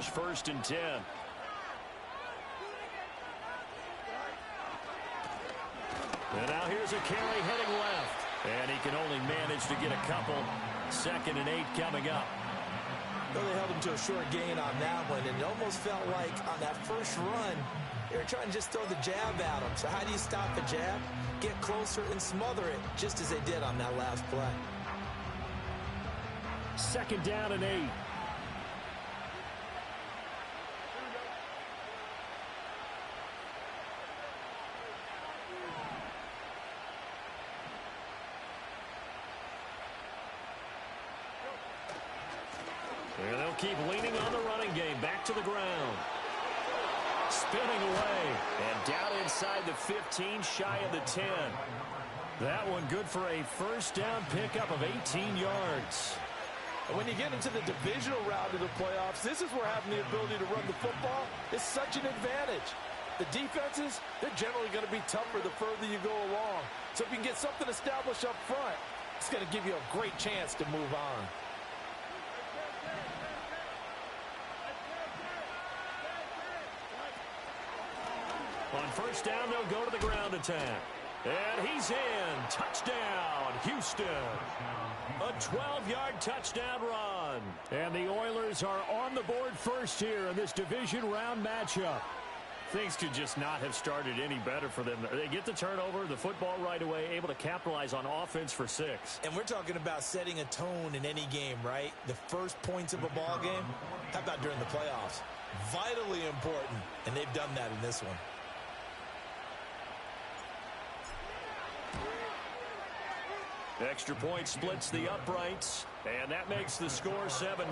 Jaguars 1st and 10. And now here's a carry heading left. And he can only manage to get a couple. 2nd and 8 coming up. Well, they held him to a short gain on that one, and it almost felt like on that first run, they were trying to just throw the jab at him. So how do you stop the jab? Get closer and smother it, just as they did on that last play. 2nd down and 8. And they'll keep leaning on the running game. Back to the ground. Spinning away. And down inside the 15, shy of the 10. That one good for a 1st down pickup of 18 yards. And when you get into the divisional round of the playoffs, this is where having the ability to run the football is such an advantage. The defenses, they're generally going to be tougher the further you go along. So if you can get something established up front, it's going to give you a great chance to move on. On 1st down, they'll go to the ground attack. And he's in. Touchdown, Houston. A 12-yard touchdown run. And the Oilers are on the board first here in this division round matchup. Things could just not have started any better for them. They get the turnover, the football right away, able to capitalize on offense for 6. And we're talking about setting a tone in any game, right? The first points of a ball game. How about during the playoffs? Vitally important, and they've done that in this one. Extra point splits the uprights, and that makes the score 7-0.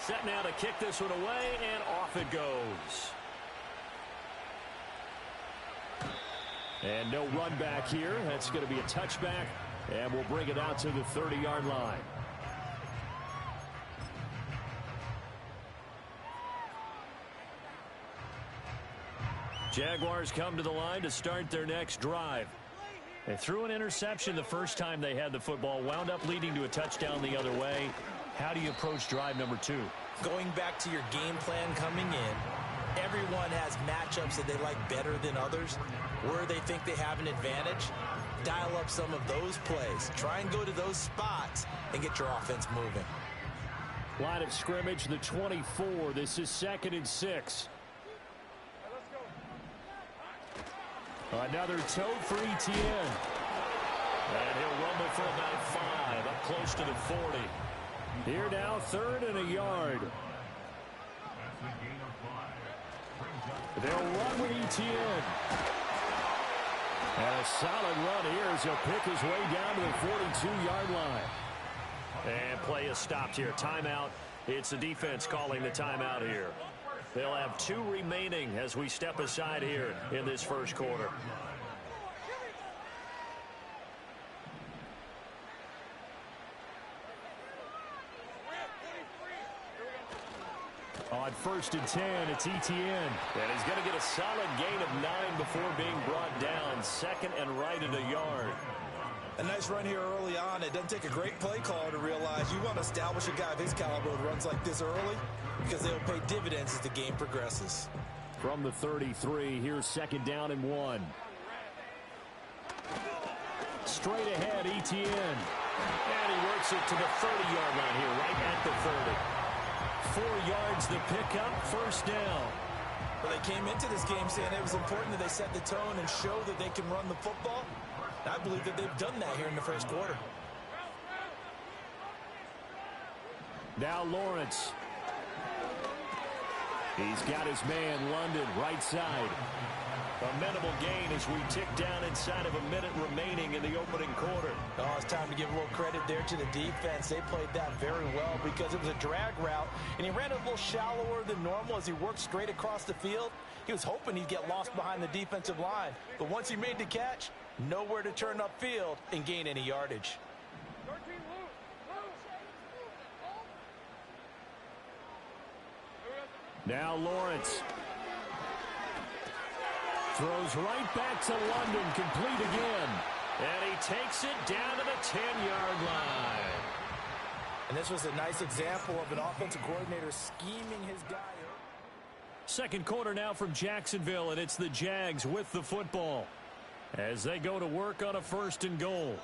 Set now to kick this one away, and off it goes. And no run back here. That's going to be a touchback, and we'll bring it out to the 30-yard line. Jaguars come to the line to start their next drive. They threw an interception the first time they had the football, wound up leading to a touchdown the other way. How do you approach drive number 2? Going back to your game plan coming in, everyone has matchups that they like better than others. Where they think they have an advantage, dial up some of those plays. Try and go to those spots and get your offense moving. Line of scrimmage, the 24. This is 2nd and 6. Another tote for Etienne. And he'll rumble for about 5, up close to the 40. Here now, 3rd and a yard. They'll run with Etienne. And a solid run here as he'll pick his way down to the 42-yard line. And play is stopped here. Timeout. It's the defense calling the timeout here. They'll have 2 remaining as we step aside here in this first quarter. On 1st and 10, it's Etienne. And he's going to get a solid gain of 9 before being brought down. 2nd and right at a yard. A nice run here early on. It doesn't take a great play caller to realize you want to establish a guy of his caliber with runs like this early because they'll pay dividends as the game progresses. From the 33, here's 2nd down and 1. Straight ahead, Etienne. And he works it to the 30-yard line here, right at the 30. 4 yards the pickup, 1st down. Well, they came into this game saying it was important that they set the tone and show that they can run the football. I believe that they've done that here in the first quarter. Now Lawrence. He's got his man, London, right side. A minimal gain as we tick down inside of a minute remaining in the opening quarter. Oh, it's time to give a little credit there to the defense. They played that very well because it was a drag route, and he ran it a little shallower than normal as he worked straight across the field. He was hoping he'd get lost behind the defensive line, but once he made the catch, nowhere to turn upfield and gain any yardage. Now Lawrence. Throws right back to London, complete again. And he takes it down to the 10-yard line. And this was a nice example of an offensive coordinator scheming his guy. Second quarter now from Jacksonville, and it's the Jags with the football as they go to work on a 1st and goal.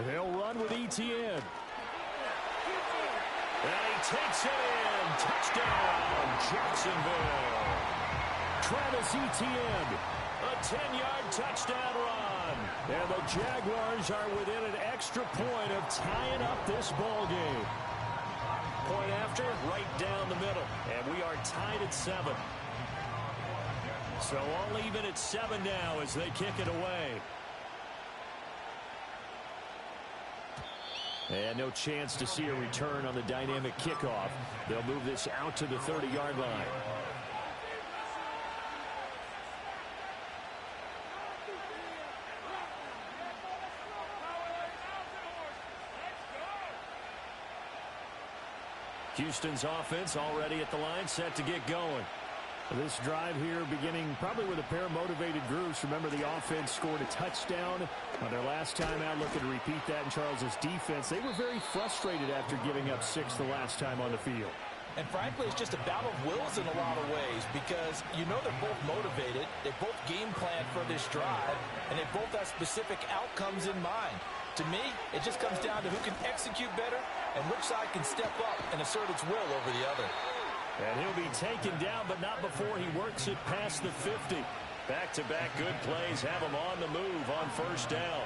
They'll run with Etienne. And he takes it in. Touchdown, Jacksonville. Travis Etienne, a 10-yard touchdown run. And the Jaguars are within an extra point of tying up this ball game. Point after, right down the middle. And we are tied at 7. So all even at 7 now as they kick it away. And no chance to see a return on the dynamic kickoff. They'll move this out to the 30-yard line. Houston's offense already at the line, set to get going. This drive here beginning probably with a pair of motivated groups. Remember, the offense scored a touchdown on their last time out. Looking to repeat that in Charles's defense. They were very frustrated after giving up 6 the last time on the field. And frankly, it's just a battle of wills in a lot of ways because you know they're both motivated. They both game plan for this drive, and they both have specific outcomes in mind. To me, it just comes down to who can execute better and which side can step up and assert its will over the other. And he'll be taken down, but not before he works it past the 50. Back-to-back good plays have him on the move on 1st down.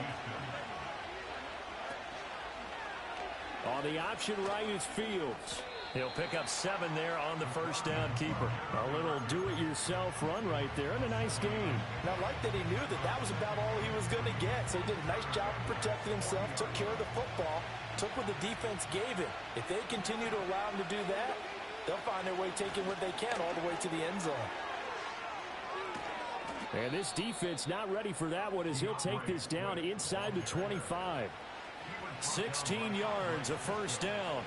On the option right is Fields. He'll pick up 7 there on the 1st down keeper. A little do-it-yourself run right there and a nice gain. And I like that he knew that that was about all he was going to get. So he did a nice job of protecting himself, took care of the football, took what the defense gave him. If they continue to allow him to do that, they'll find their way taking what they can all the way to the end zone. And this defense not ready for that one as he'll take this down inside the 25. 16 yards, a 1st down.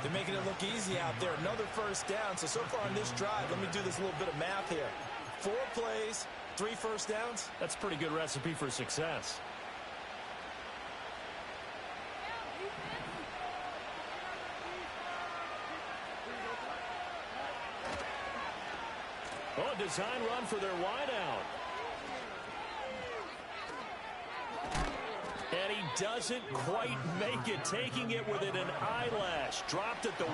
They're making it look easy out there. Another 1st down. So far on this drive, let me do this little bit of math here. 4 plays, 3 1st downs. That's a pretty good recipe for success. Oh, a design run for their wideout. And he doesn't quite make it, taking it within an eyelash. Dropped at the 1.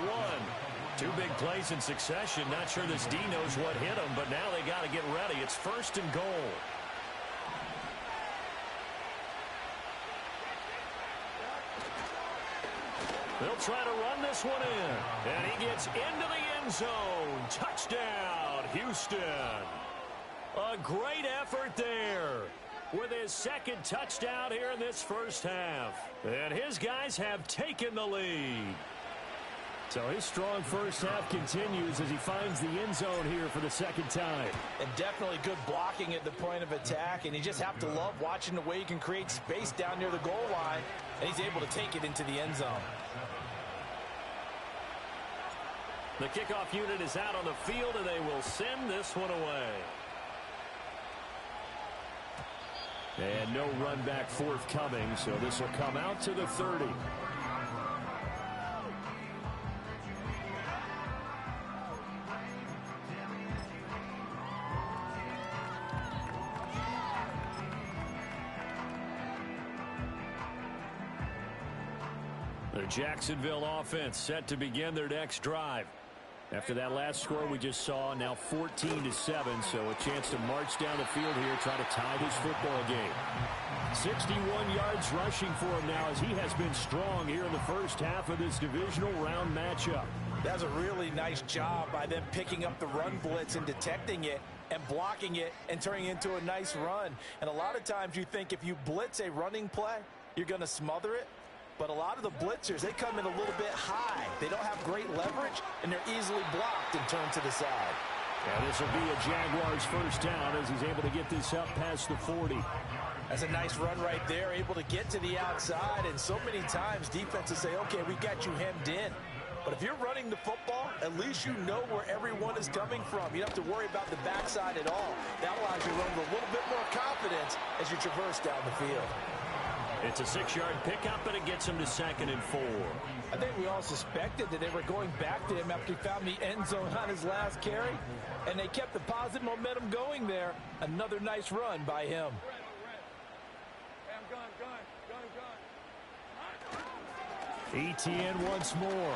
2 big plays in succession. Not sure this D knows what hit him, but now they got to get ready. It's 1st and goal. They'll try to run this one in. And he gets into the end zone. Touchdown, Houston. A great effort there with his 2nd touchdown here in this 1st half. And his guys have taken the lead. So his strong 1st half continues as he finds the end zone here for the 2nd time. And definitely good blocking at the point of attack. And you just have to love watching the way he can create space down near the goal line. And he's able to take it into the end zone. The kickoff unit is out on the field, and they will send this one away. And no run back forthcoming, so this will come out to the 30. The Jacksonville offense set to begin their next drive. After that last score we just saw, now 14-7, so a chance to march down the field here, try to tie this football game. 61 yards rushing for him now as he has been strong here in the 1st half of this divisional round matchup. That's a really nice job by them picking up the run blitz and detecting it and blocking it and turning it into a nice run. And a lot of times you think if you blitz a running play, you're going to smother it. But a lot of the blitzers, they come in a little bit high. They don't have great leverage, and they're easily blocked and turned to the side. And this will be a Jaguars 1st down as he's able to get this up past the 40. That's a nice run right there, able to get to the outside, and so many times defenses say, okay, we got you hemmed in. But if you're running the football, at least you know where everyone is coming from. You don't have to worry about the backside at all. That allows you to run with a little bit more confidence as you traverse down the field. It's a 6-yard pickup, and it gets him to 2nd and 4. I think we all suspected that they were going back to him after he found the end zone on his last carry, and they kept the positive momentum going there. Another nice run by him. ETN once more.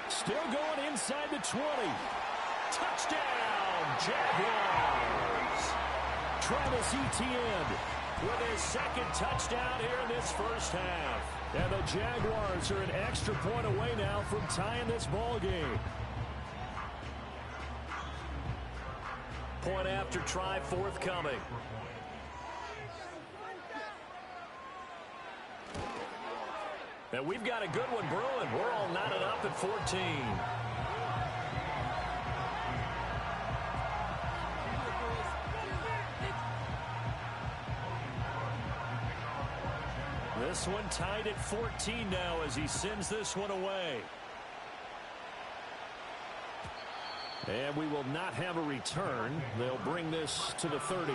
Still going inside the 20. Touchdown, Jaguars. Travis Etienne with his 2nd touchdown here in this first half. And the Jaguars are an extra point away now from tying this ball game. Point after try forthcoming. And we've got a good one brewing. We're all knotted up at 14. This one tied at 14 now as he sends this one away. And we will not have a return. They'll bring this to the 30.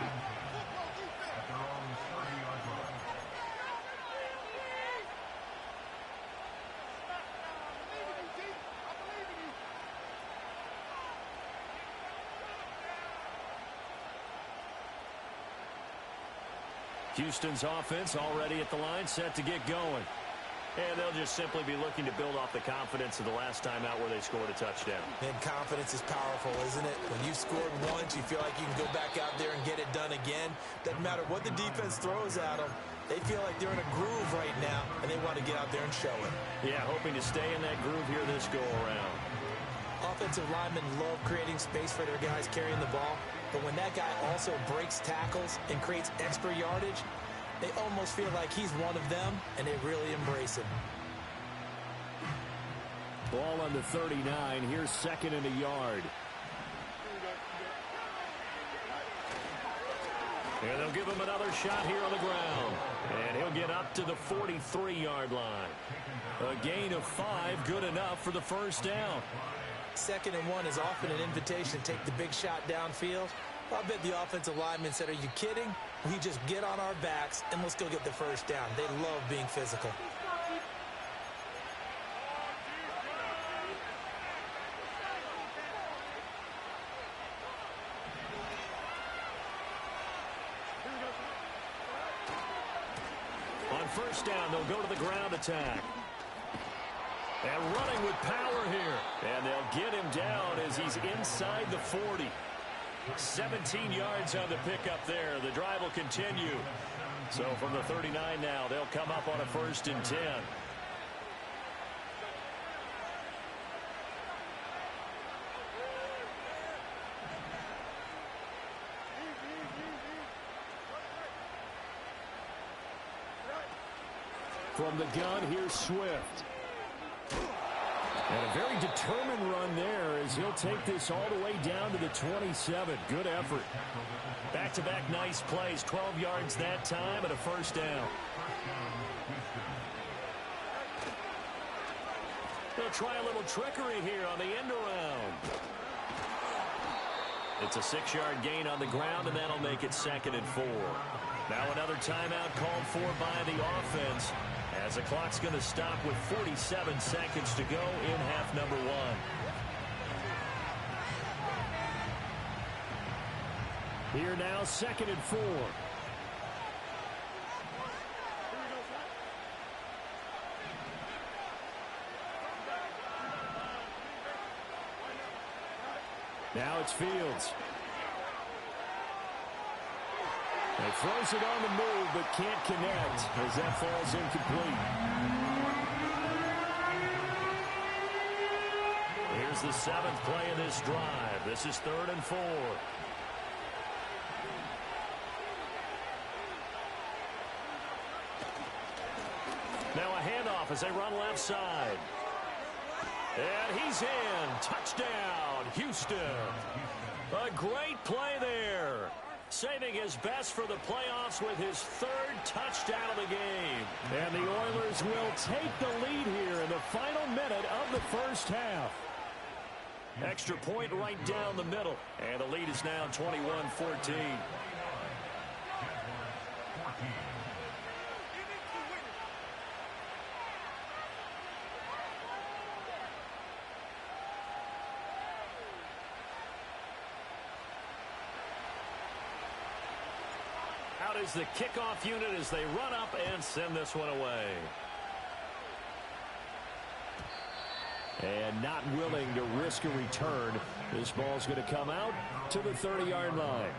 Houston's offense already at the line, set to get going. And they'll just simply be looking to build off the confidence of the last time out where they scored a touchdown. And confidence is powerful, isn't it? When you've scored once, you feel like you can go back out there and get it done again. Doesn't matter what the defense throws at them. They feel like they're in a groove right now, and they want to get out there and show it. Yeah, hoping to stay in that groove here this go-around. Offensive linemen love creating space for their guys carrying the ball. But when that guy also breaks tackles and creates extra yardage, they almost feel like he's one of them, and they really embrace him. Ball on the 39. Here's 2nd and a yard. And they'll give him another shot here on the ground. And he'll get up to the 43-yard line. A gain of 5, good enough for the first down. 2nd and 1 is often an invitation to take the big shot downfield. I bet the offensive lineman said, are you kidding? We just get on our backs and let's go get the first down. They love being physical. On first down, they'll go to the ground attack. And running with power here. And they'll get him down as he's inside the 40. 17 yards on the pickup there. The drive will continue. So from the 39 now, they'll come up on a 1st and 10. From the gun, here's Swift. And a very determined run there as he'll take this all the way down to the 27. Good effort. Back-to-back nice plays. 12 yards that time and a first down. They'll try a little trickery here on the end around. It's a 6-yard gain on the ground, and that'll make it 2nd and 4. Now another timeout called for by the offense, as the clock's going to stop with 47 seconds to go in half number 1. Here now, 2nd and 4. Now it's Fields. He throws it on the move, but can't connect as that falls incomplete. Here's the 7th play of this drive. This is 3rd and 4. Now a handoff as they run left side. And he's in. Touchdown, Houston. A great play there. saving his best for the playoffs with his third touchdown of the game. And the Oilers will take the lead here in the final minute of the first half. Extra point right down the middle. And the lead is now 21-14. Out is the kickoff unit as they run up and send this one away. And not willing to risk a return. This ball's going to come out to the 30-yard line.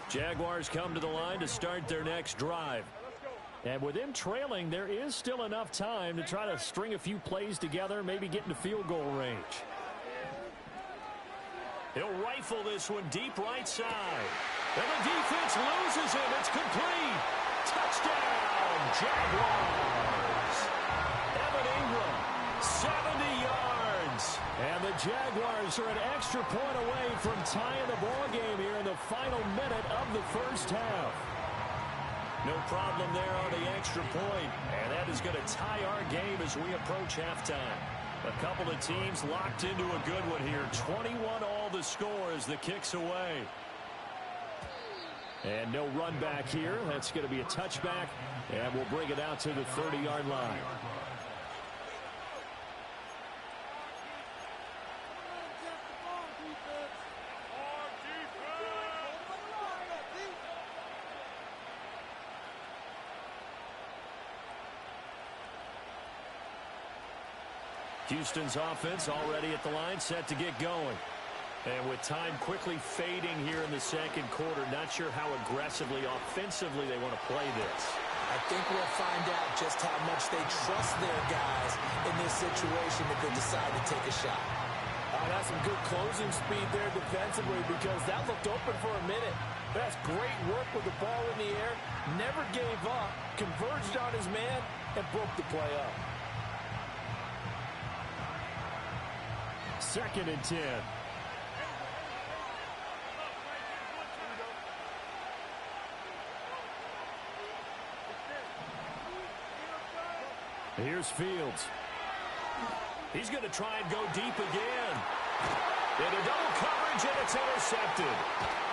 Jaguars come to the line to start their next drive. And with them trailing, there is still enough time to try to string a few plays together, maybe get into field goal range. He'll rifle this one deep right side. And the defense loses him. It's complete. Touchdown, Jaguars. Evan Ingram, 70 yards. And the Jaguars are an extra point away from tying the ball game here in the final minute of the first half. No problem there on the extra point. And that is going to tie our game as we approach halftime. A couple of teams locked into a good one here. 21 all the score as the kick's away. And no run back here. That's going to be a touchback. And we'll bring it out to the 30-yard line. Houston's offense already at the line, set to get going. And with time quickly fading here in the second quarter, not sure how aggressively, offensively they want to play this. I think we'll find out just how much they trust their guys in this situation if they decide to take a shot. That's some good closing speed there defensively because that looked open for a minute. That's great work with the ball in the air. Never gave up, converged on his man, and broke the play up. 2nd and 10. Here's Fields. He's going to try and go deep again. Into double coverage, and it's intercepted.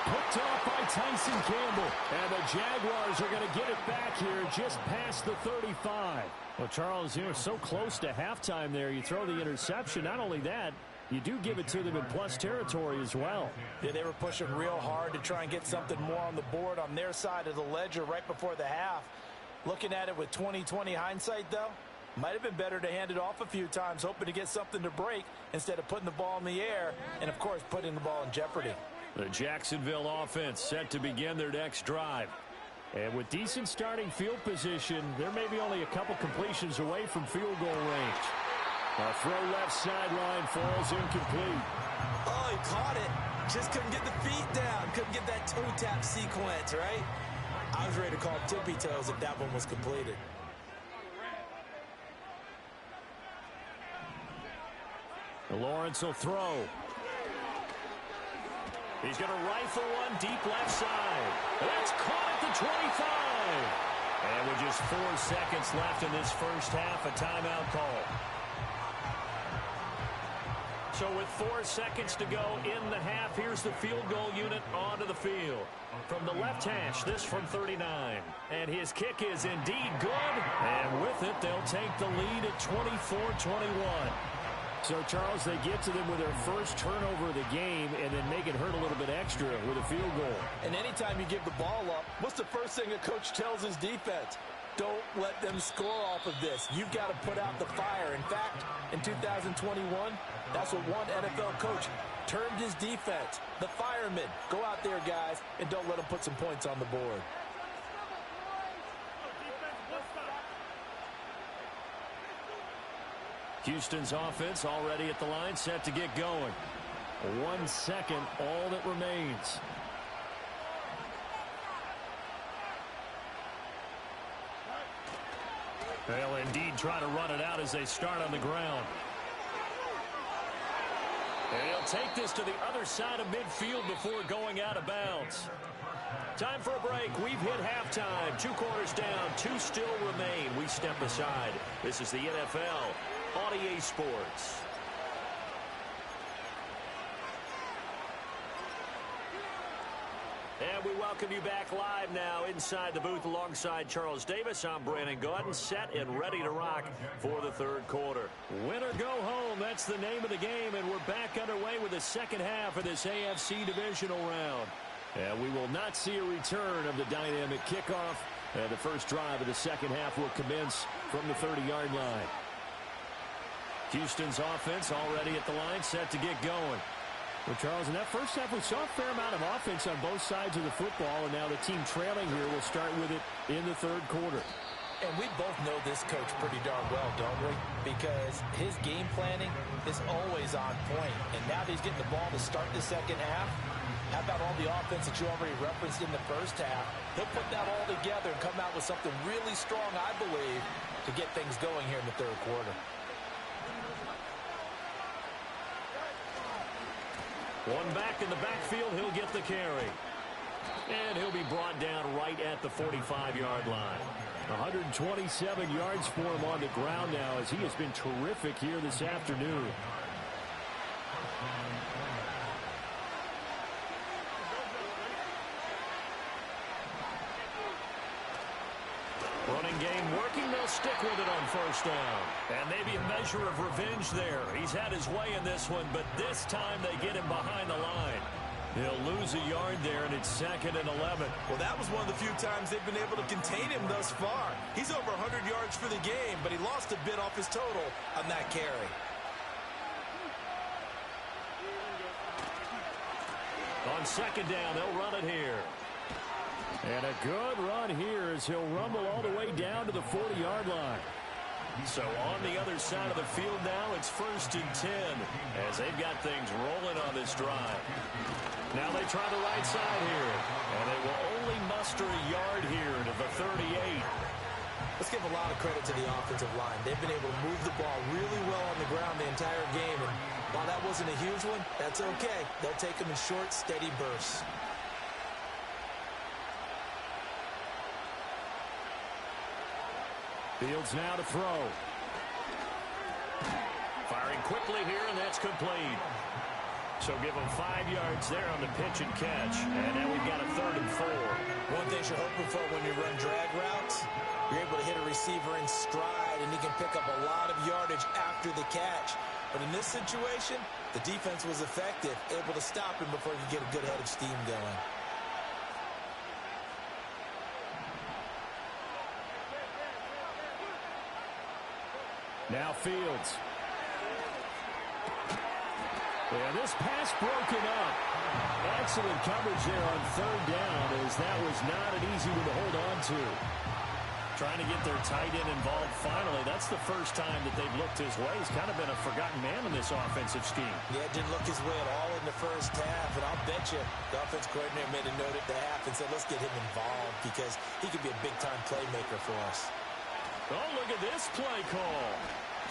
Picked off by Tyson Campbell. And the Jaguars are going to get it back here just past the 35. Well, Charles, you know, so close to halftime there. You throw the interception. Not only that, you do give it to them in plus territory as well. Yeah, they were pushing real hard to try and get something more on the board on their side of the ledger right before the half. Looking at it with 20/20 hindsight, though, might have been better to hand it off a few times, hoping to get something to break instead of putting the ball in the air and, of course, putting the ball in jeopardy. The Jacksonville offense set to begin their next drive. And with decent starting field position, they're maybe only a couple completions away from field goal range. A throw left sideline falls incomplete. Oh, he caught it. Just couldn't get the feet down. Couldn't get that toe tap sequence, right? I was ready to call tippy toes if that one was completed. Lawrence will throw. He's going to rifle one deep left side. That's caught at the 25. And with just 4 seconds left in this first half, a timeout call. So with 4 seconds to go in the half, here's the field goal unit onto the field. From the left hash, this from 39. And his kick is indeed good. And with it, they'll take the lead at 24-21. So, Charles, they get to them with their first turnover of the game and then make it hurt a little bit extra with a field goal. And anytime you give the ball up, what's the first thing a coach tells his defense? Don't let them score off of this. You've got to put out the fire. In fact, in 2021, that's what one NFL coach termed his defense. The firemen. Go out there, guys, and don't let them put some points on the board. Houston's offense already at the line, set to get going. 1 second, all that remains. They'll indeed try to run it out as they start on the ground. And he'll take this to the other side of midfield before going out of bounds. Time for a break. We've hit halftime. 2 quarters down. 2 still remain. We step aside. This is the NFL on EA Sports. And we welcome you back live now inside the booth alongside Charles Davis. I'm Brandon Gaudin, set and ready to rock for the third quarter. Win or go home, that's the name of the game, and we're back underway with the second half of this AFC divisional round. And we will not see a return of the dynamic kickoff. And the first drive of the second half will commence from the 30-yard line. Houston's offense already at the line, set to get going. Well, Charles, in that first half, we saw a fair amount of offense on both sides of the football, and now the team trailing here will start with it in the third quarter. And we both know this coach pretty darn well, don't we? Because his game planning is always on point. And now that he's getting the ball to start the second half, how about all the offense that you already referenced in the first half? He'll put that all together and come out with something really strong, I believe, to get things going here in the third quarter. One back in the backfield, he'll get the carry. And he'll be brought down right at the 45-yard line. 127 yards for him on the ground now as he has been terrific here this afternoon. Running game working, they'll stick with it on first down. And maybe a measure of revenge there. He's had his way in this one, but this time they get him behind the line. He'll lose a yard there, and it's 2nd and 11. Well, that was one of the few times they've been able to contain him thus far. He's over 100 yards for the game, but he lost a bit off his total on that carry. On second down, they'll run it here. And a good run here as he'll rumble all the way down to the 40-yard line. So on the other side of the field now, it's 1st and 10 as they've got things rolling on this drive. Now they try the right side here, and they will only muster a yard here to the 38. Let's give a lot of credit to the offensive line. They've been able to move the ball really well on the ground the entire game, and while that wasn't a huge one, that's okay. They'll take them in short, steady bursts. Fields now to throw. Firing quickly here, and that's complete. So give him 5 yards there on the pitch and catch. And now we've got a 3rd and 4. One thing you're hoping for when you run drag routes, you're able to hit a receiver in stride, and he can pick up a lot of yardage after the catch. But in this situation, the defense was effective, able to stop him before he could get a good head of steam going. Now Fields. And this pass broken up. Excellent coverage there on 3rd down as that was not an easy one to hold on to. Trying to get their tight end involved finally. That's the first time that they've looked his way. He's kind of been a forgotten man in this offensive scheme. Yeah, didn't look his way at all in the first half. And I'll bet you the offense coordinator made a note at the half and said, let's get him involved because he could be a big-time playmaker for us. Oh, look at this play call.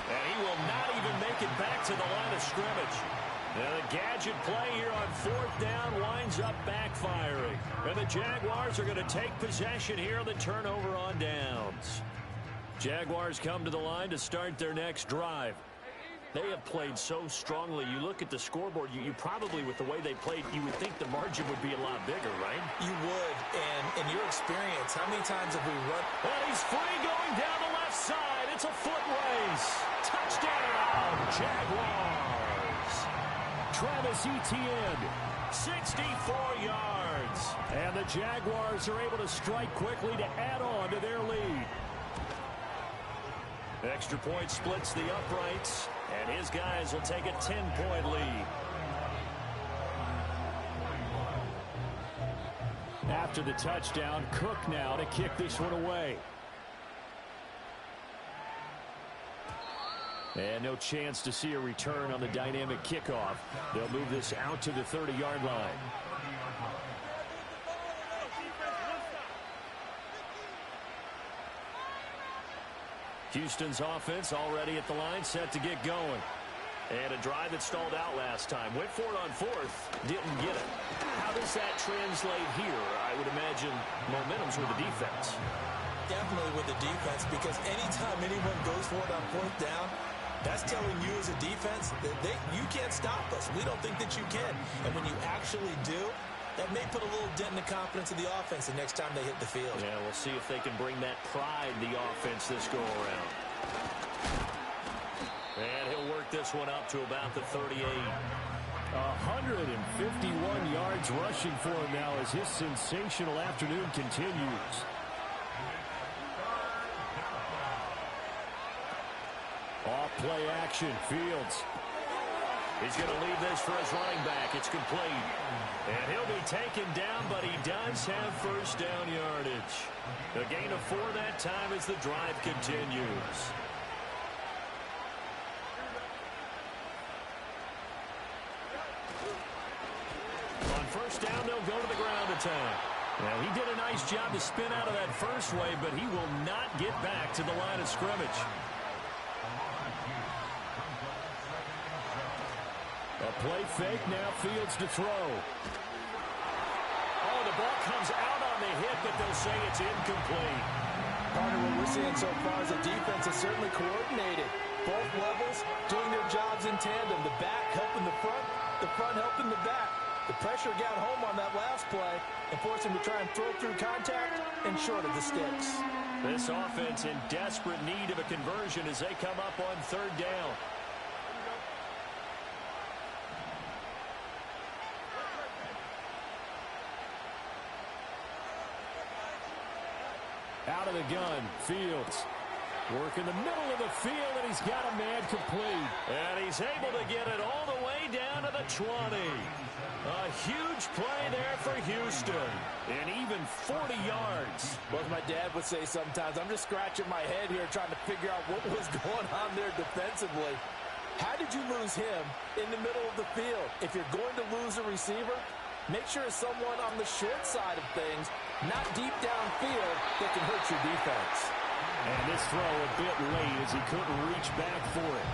And he will not even make it back to the line of scrimmage. And a gadget play here on 4th down winds up backfiring. And the Jaguars are going to take possession here on the turnover on downs. Jaguars come to the line to start their next drive. They have played so strongly. You look at the scoreboard, you probably, with the way they played, you would think the margin would be a lot bigger, right? You would. And in your experience, how many times have we run? And he's free going down the left side. It's a foot race. Touchdown, Jaguars. Travis Etienne, 64 yards. And the Jaguars are able to strike quickly to add on to their lead. Extra point splits the uprights, and his guys will take a 10-point lead. After the touchdown, Cook now to kick this one away. And no chance to see a return on the dynamic kickoff. They'll move this out to the 30-yard line. Houston's offense already at the line, set to get going. And a drive that stalled out last time. Went for it on fourth, didn't get it. How does that translate here? I would imagine momentum's with the defense. Definitely with the defense, because anytime anyone goes for it on fourth down, that's telling you as a defense that you can't stop us. We don't think that you can. And when you actually do, that may put a little dent in the confidence of the offense the next time they hit the field. Yeah, we'll see if they can bring that pride in the offense this go-around. And he'll work this one up to about the 38. 151 yards rushing for him now as his sensational afternoon continues. Off play action, Fields. He's going to leave this for his running back. It's complete. And he'll be taken down, but he does have first down yardage. A gain of 4 that time as the drive continues. On first down, they'll go to the ground attack. Now, he did a nice job to spin out of that first wave, but he will not get back to the line of scrimmage. A play fake, now Fields to throw. Oh, the ball comes out on the hit, but they'll say it's incomplete. Partner, what we're seeing so far is the defense is certainly coordinated. Both levels doing their jobs in tandem. The back helping the front helping the back. The pressure got home on that last play and forced him to try and throw through contact and short of the sticks. This offense in desperate need of a conversion as they come up on third down. Out of the gun, Fields. Work in the middle of the field, and he's got a man complete. And he's able to get it all the way down to the 20. A huge play there for Houston. And even 40 yards. Well, as my dad would say sometimes, I'm just scratching my head here trying to figure out what was going on there defensively. How did you lose him in the middle of the field? If you're going to lose a receiver, make sure it's someone on the short side of things, not deep downfield, that can hurt your defense. And this throw a bit late as he couldn't reach back for it.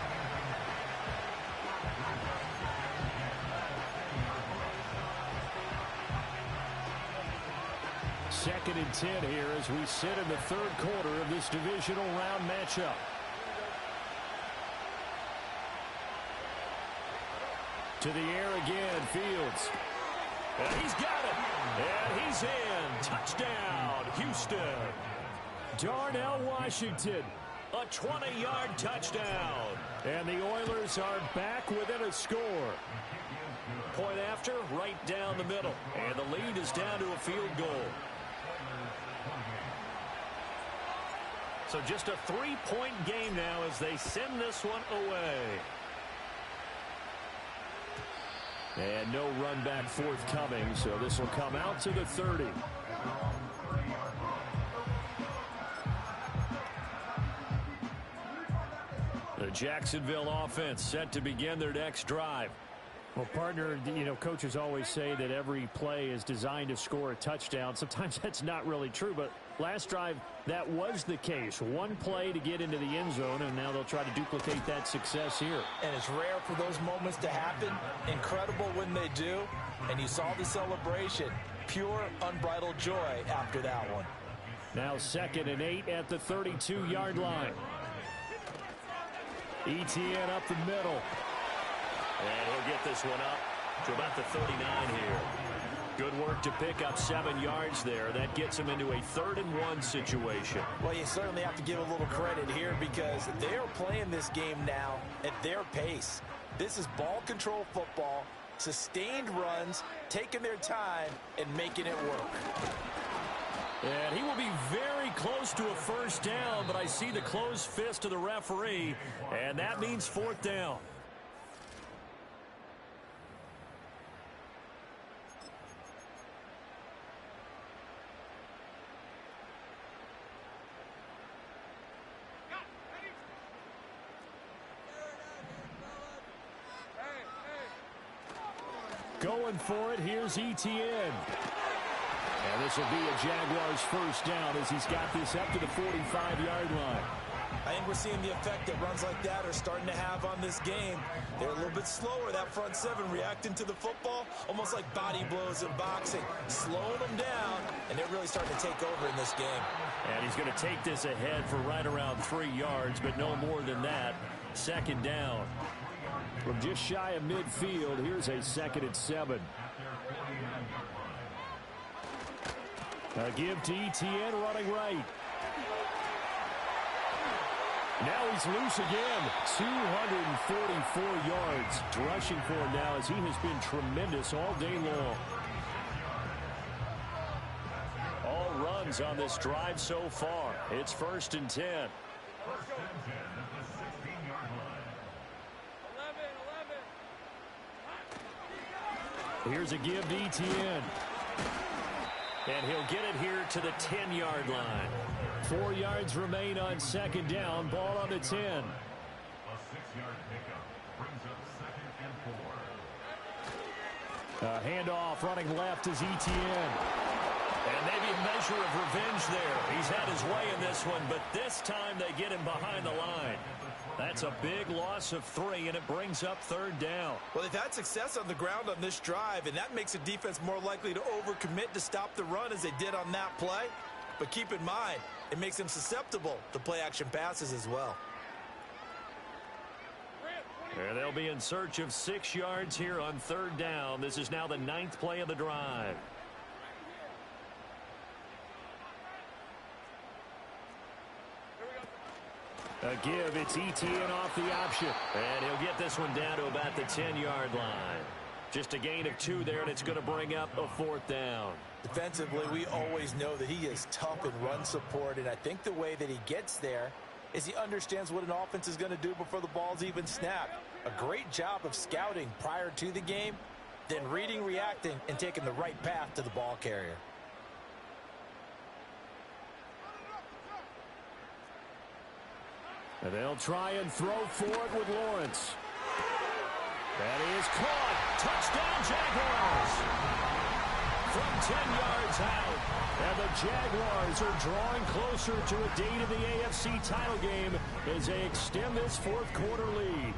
Second and 10 here as we sit in the third quarter of this divisional round matchup. To the air again, Fields. And he's got it. And he's in. Touchdown, Houston. Darnell Washington. A 20-yard touchdown. And the Oilers are back within a score. Point after, right down the middle. And the lead is down to a field goal. So just a 3-point game now as they send this one away. And no run back forthcoming, so this will come out to the 30. The Jacksonville offense set to begin their next drive. Well, partner, coaches always say that every play is designed to score a touchdown. Sometimes that's not really true, but last drive, that was the case. One play to get into the end zone, and now they'll try to duplicate that success here. And it's rare for those moments to happen. Incredible when they do. And you saw the celebration. Pure, unbridled joy after that one. Now 2nd and 8 at the 32-yard line. ETN up the middle. And he'll get this one up to about the 39 here. Good work to pick up 7 yards there. That gets him into a 3rd-and-1 situation. Well, you certainly have to give a little credit here because they are playing this game now at their pace. This is ball control football, sustained runs, taking their time, and making it work. And he will be very close to a first down, but I see the closed fist of the referee, and that means 4th down. Going for it, here's ETN. And this will be a Jaguars first down as he's got this up to the 45-yard line. I think we're seeing the effect that runs like that are starting to have on this game. They're a little bit slower, that front seven, reacting to the football, almost like body blows in boxing, slowing them down, and they're really starting to take over in this game. And he's going to take this ahead for right around 3 yards, but no more than that. Second down. From just shy of midfield, here's a 2nd and 7. A give to ETN running right. Now he's loose again. 244 yards rushing for him now as he has been tremendous all day long. All runs on this drive so far. It's 1st and 10. Here's a give to ETN. And he'll get it here to the 10-yard line. 4 yards remain on 2nd down. Ball on the 10. A 6-yard pickup brings up 2nd and 4. A handoff running left is ETN. And maybe a measure of revenge there. He's had his way in this one, but this time they get him behind the line. That's a big loss of 3, and it brings up 3rd down. Well, they've had success on the ground on this drive, and that makes the defense more likely to overcommit to stop the run as they did on that play. But keep in mind, it makes them susceptible to play-action passes as well. And they'll be in search of 6 yards here on 3rd down. This is now the 9th play of the drive. A give, it's ETN off the option. And he'll get this one down to about the 10-yard line. Just a gain of 2 there, and it's going to bring up a 4th down. Defensively, we always know that he is tough in run support, and I think the way that he gets there is he understands what an offense is going to do before the ball's even snapped. A great job of scouting prior to the game, then reading, reacting, and taking the right path to the ball carrier. And they'll try and throw for it with Lawrence. That is caught. Touchdown, Jaguars. From 10 yards out. And the Jaguars are drawing closer to a date in the AFC title game as they extend this 4th quarter lead.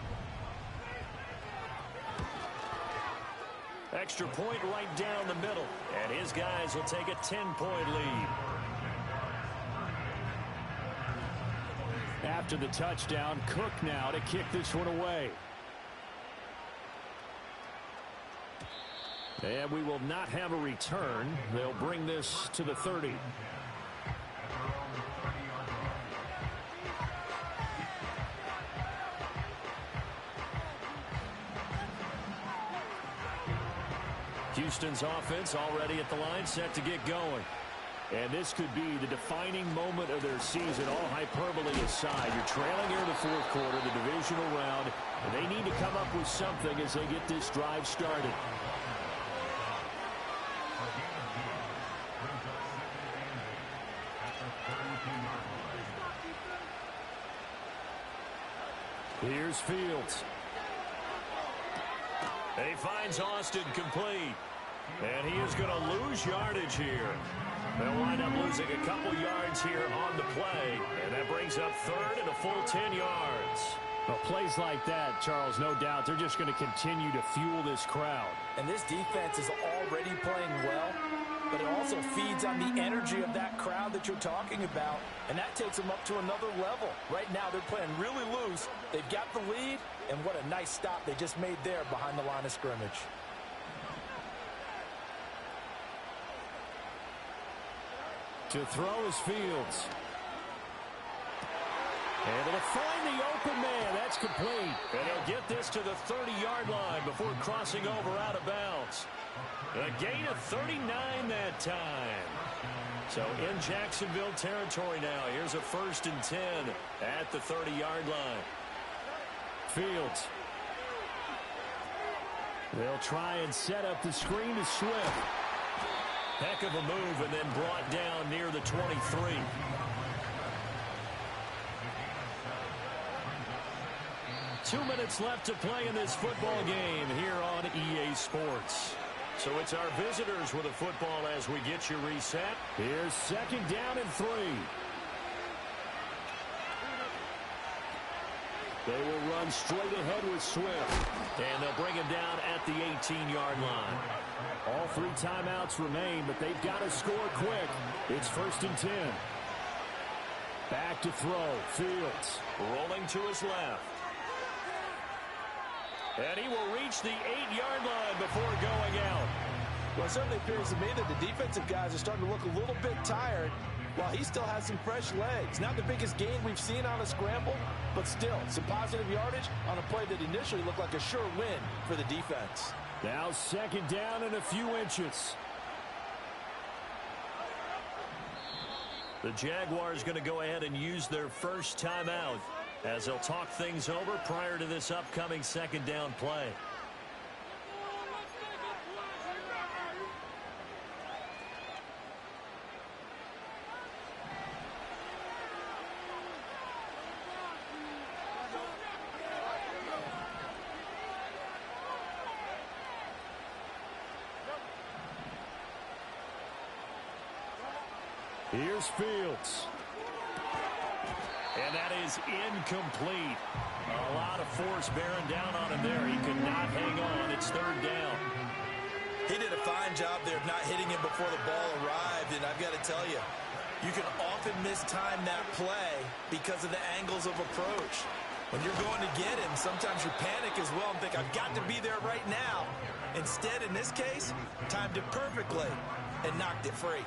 Extra point right down the middle. And his guys will take a 10-point lead. After the touchdown, Cook now to kick this one away. And we will not have a return. They'll bring this to the 30. Houston's offense already at the line, set to get going. And this could be the defining moment of their season, all hyperbole aside. You're trailing here in the 4th quarter, the divisional round, and they need to come up with something as they get this drive started. Here's Fields. He finds Austin complete. And he is going to lose yardage here. They'll wind up losing a couple yards here on the play. And that brings up 3rd and a full 10 yards. Well, plays like that, Charles, no doubt, they're just going to continue to fuel this crowd. And this defense is already playing well, but it also feeds on the energy of that crowd that you're talking about, and that takes them up to another level. Right now, they're playing really loose. They've got the lead, and what a nice stop they just made there behind the line of scrimmage. To throw is Fields. And it'll find the open man. That's complete. And he'll get this to the 30-yard line before crossing over out of bounds. A gain of 39 that time. So in Jacksonville territory now. Here's a 1st and 10 at the 30-yard line. Fields. They'll try and set up the screen to Swift. Heck of a move, and then brought down near the 23. Two minutes left to play in this football game here on EA Sports. So it's our visitors with a football as we get you reset. Here's 2nd down and 3. They will run straight ahead with Swift. And they'll bring him down at the 18-yard line. All 3 timeouts remain, but they've got to score quick. It's 1st and 10. Back to throw. Fields. Rolling to his left. And he will reach the 8-yard line before going out. Well, it certainly appears to me that the defensive guys are starting to look a little bit tired while he still has some fresh legs. Not the biggest gain we've seen on a scramble, but still some positive yardage on a play that initially looked like a sure win for the defense. Now 2nd down and a few inches. The Jaguars going to go ahead and use their first timeout as they'll talk things over prior to this upcoming 2nd down play. Here's Fields. And that is incomplete. A lot of force bearing down on him there. He could not hang on. It's 3rd down. He did a fine job there of not hitting him before the ball arrived, and I've got to tell you, you can often mistime that play because of the angles of approach. When you're going to get him, sometimes you panic as well and think, I've got to be there right now. Instead, in this case, timed it perfectly and knocked it free.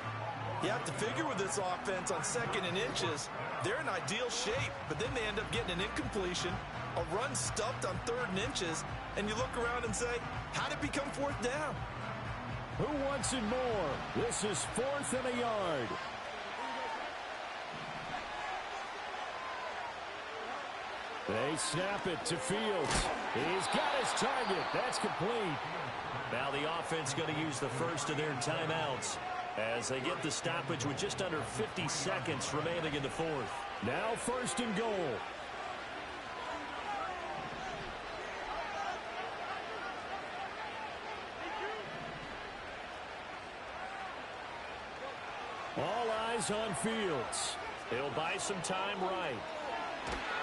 You have to figure with this offense on 2nd and inches, they're in ideal shape, but then they end up getting an incompletion, a run stuffed on 3rd and inches, and you look around and say, how did it become 4th down? Who wants it more? This is 4th and a yard. They snap it to Fields. He's got his target. That's complete. Now the offense going to use the first of their timeouts as they get the stoppage with just under 50 seconds remaining in the 4th. Now 1st and goal. All eyes on Fields. He'll buy some time right.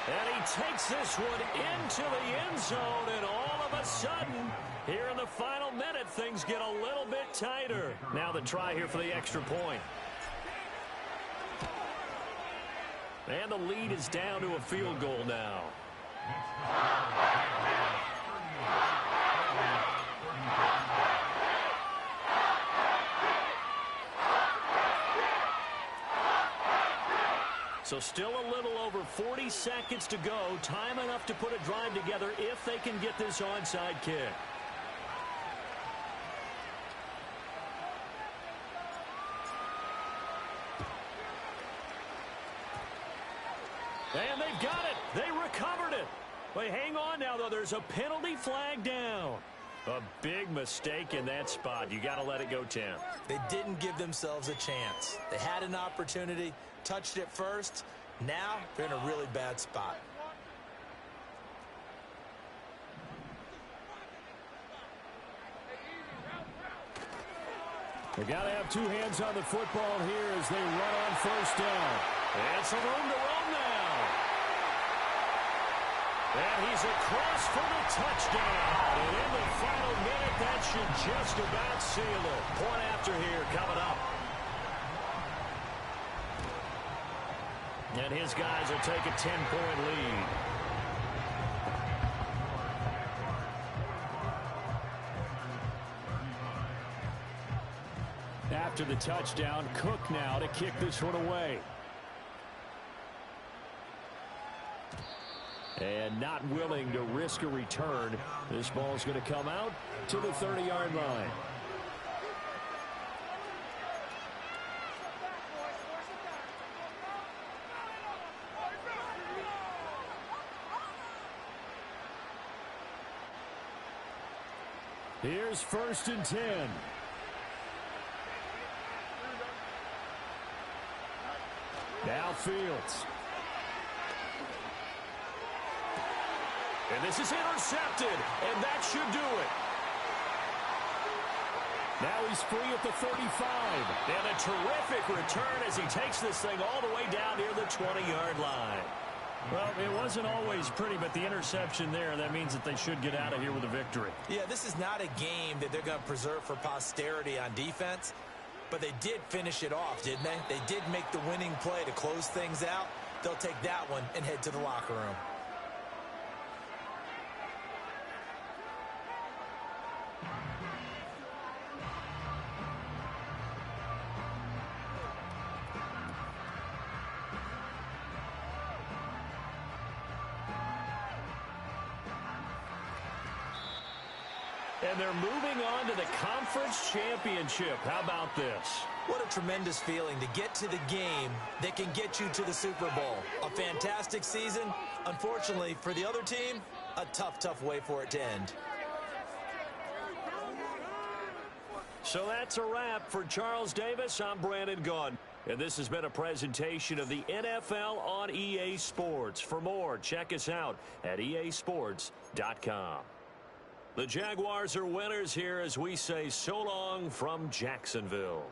And he takes this one into the end zone, and all of a sudden, here in the final minute, things get a little bit tighter. Now the try here for the extra point. And the lead is down to a field goal now. So still a little over 40 seconds to go. Time enough to put a drive together if they can get this onside kick. And they've got it. They recovered it. Wait, hang on now, though. There's a penalty flag down. A big mistake in that spot. You got to let it go, Tim. They didn't give themselves a chance. They had an opportunity, touched it first. Now they're in a really bad spot. They got to have 2 hands on the football here as they run on 1st down. And some room to run now. And he's across for the touchdown. And in the final minute, that should just about seal it. Point after here coming up. And his guys will take a 10-point lead. After the touchdown, Cook now to kick this one away. And not willing to risk a return. This ball's going to come out to the 30-yard line. Here's 1st and 10. Now Fields. And this is intercepted, and that should do it. Now he's free at the 35. And a terrific return as he takes this thing all the way down near the 20-yard line. Well, it wasn't always pretty, but the interception there, that means that they should get out of here with a victory. Yeah, this is not a game that they're going to preserve for posterity on defense, but they did finish it off, didn't they? They did make the winning play to close things out. They'll take that one and head to the locker room. And they're moving on to the conference championship. How about this? What a tremendous feeling to get to the game that can get you to the Super Bowl. A fantastic season. Unfortunately, for the other team, a tough, tough way for it to end. So that's a wrap for Charles Davis. I'm Brandon Gaudin. And this has been a presentation of the NFL on EA Sports. For more, check us out at easports.com. The Jaguars are winners here as we say so long from Jacksonville.